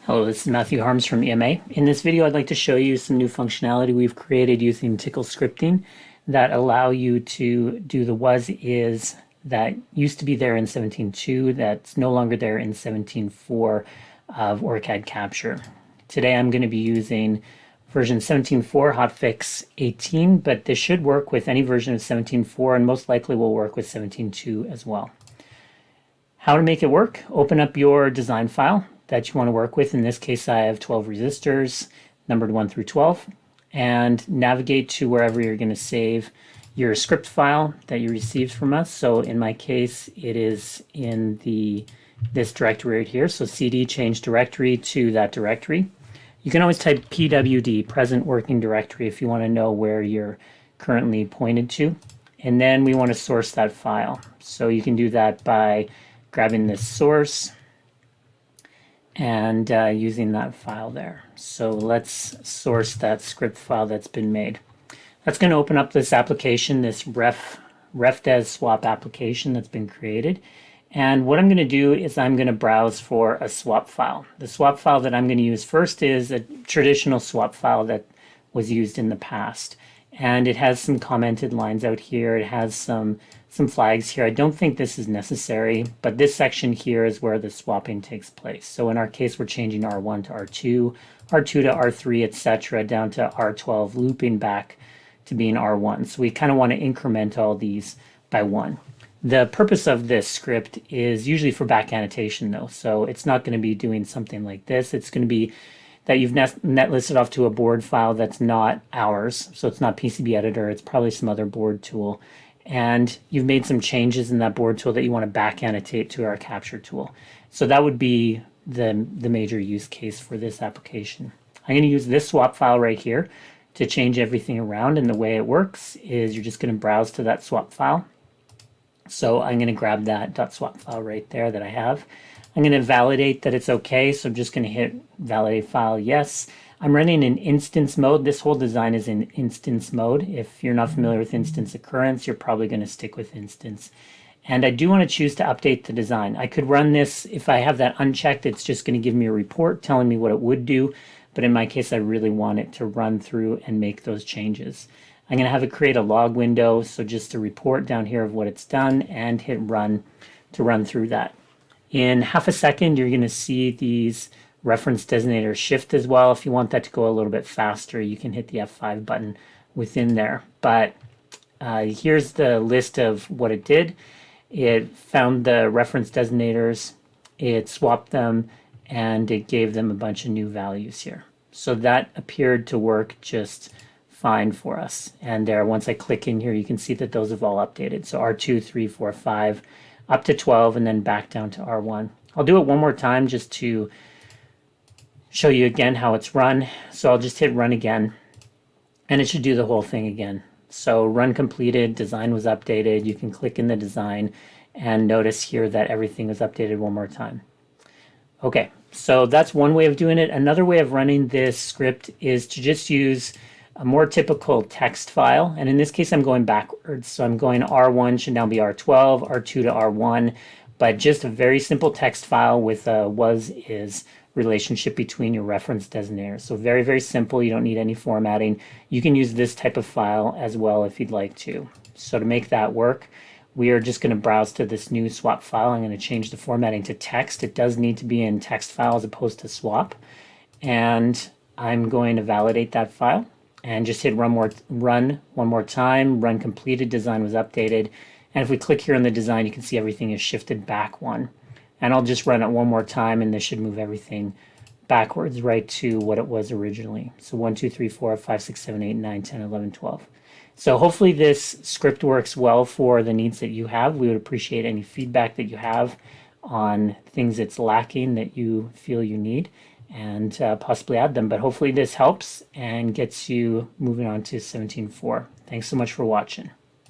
Hello, this is Matthew Harms from EMA. In this video, I'd like to show you some new functionality we've created using Tickle scripting that allow you to do the was-is that used to be there in 17.2 that's no longer there in 17.4 of OrCAD Capture. Today, I'm going to be using version 17.4 hotfix 18, but this should work with any version of 17.4 and most likely will work with 17.2 as well. How to make it work? Open up your design file that you want to work with. In this case, I have 12 resistors, numbered 1 through 12, and navigate to wherever you're going to save your script file that you received from us. So in my case, it is in this directory right here. So CD change directory to that directory. You can always type PWD, present working directory, if you want to know where you're currently pointed to. And then we want to source that file. So you can do that by grabbing this source and using that file there. So let's source that script file that's been made. That's going to open up this application, this refdes swap application that's been created. And what I'm going to do is I'm going to browse for a swap file. The swap file that I'm going to use first is a traditional swap file that was used in the past. And it has some commented lines out here. It has some flags here. I don't think this is necessary, but this section here is where the swapping takes place. So in our case, we're changing R1 to R2, R2 to R3, etc., down to R12, looping back to being R1. So we kind of want to increment all these by one. The purpose of this script is usually for back annotation, though. So it's not going to be doing something like this. It's going to be that you've net listed off to a board file that's not ours. So it's not PCB editor. It's probably some other board tool. And you've made some changes in that board tool that you want to back annotate to our capture tool. So that would be the major use case for this application. I'm going to use this swap file right here to change everything around. And the way it works is you're just going to browse to that swap file. So I'm going to grab that .swap file right there that I have. I'm going to validate that it's okay. So I'm just going to hit validate file, yes. I'm running in instance mode. This whole design is in instance mode. If you're not familiar with instance occurrence, you're probably going to stick with instance. And I do want to choose to update the design. I could run this, if I have that unchecked, it's just going to give me a report telling me what it would do. But in my case, I really want it to run through and make those changes. I'm going to have it create a log window. So just a report down here of what it's done and hit run to run through that. In half a second, you're going to see these reference designator shift as well. If you want that to go a little bit faster, you can hit the F5 button within there. But here's the list of what it did. It found the reference designators, it swapped them, and it gave them a bunch of new values here. So that appeared to work just fine for us. And there, once I click in here, you can see that those have all updated. So R2, 3, 4, 5, up to 12, and then back down to R1. I'll do it one more time just to show you again how it's run. So I'll just hit run again, and it should do the whole thing again. So run completed, design was updated. You can click in the design and notice here that everything is updated one more time. Okay, so that's one way of doing it. Another way of running this script is to just use a more typical text file. And in this case, I'm going backwards. So I'm going R1 should now be R12, R2 to R1, but just a very simple text file with a was-is relationship between your reference designators. So very, very simple. You don't need any formatting. You can use this type of file as well if you'd like to. So to make that work, we are just going to browse to this new swap file. I'm going to change the formatting to text. It does need to be in text file as opposed to swap. And I'm going to validate that file and just hit run one more time. Run completed, design was updated. And if we click here on the design, you can see everything is shifted back one. And I'll just run it one more time, and this should move everything backwards right to what it was originally. So 1, 2, 3, 4, 5, 6, 7, 8, 9, 10, 11, 12. So hopefully this script works well for the needs that you have. We would appreciate any feedback that you have on things that's lacking that you feel you need, and possibly add them. But hopefully this helps and gets you moving on to 17.4. Thanks so much for watching.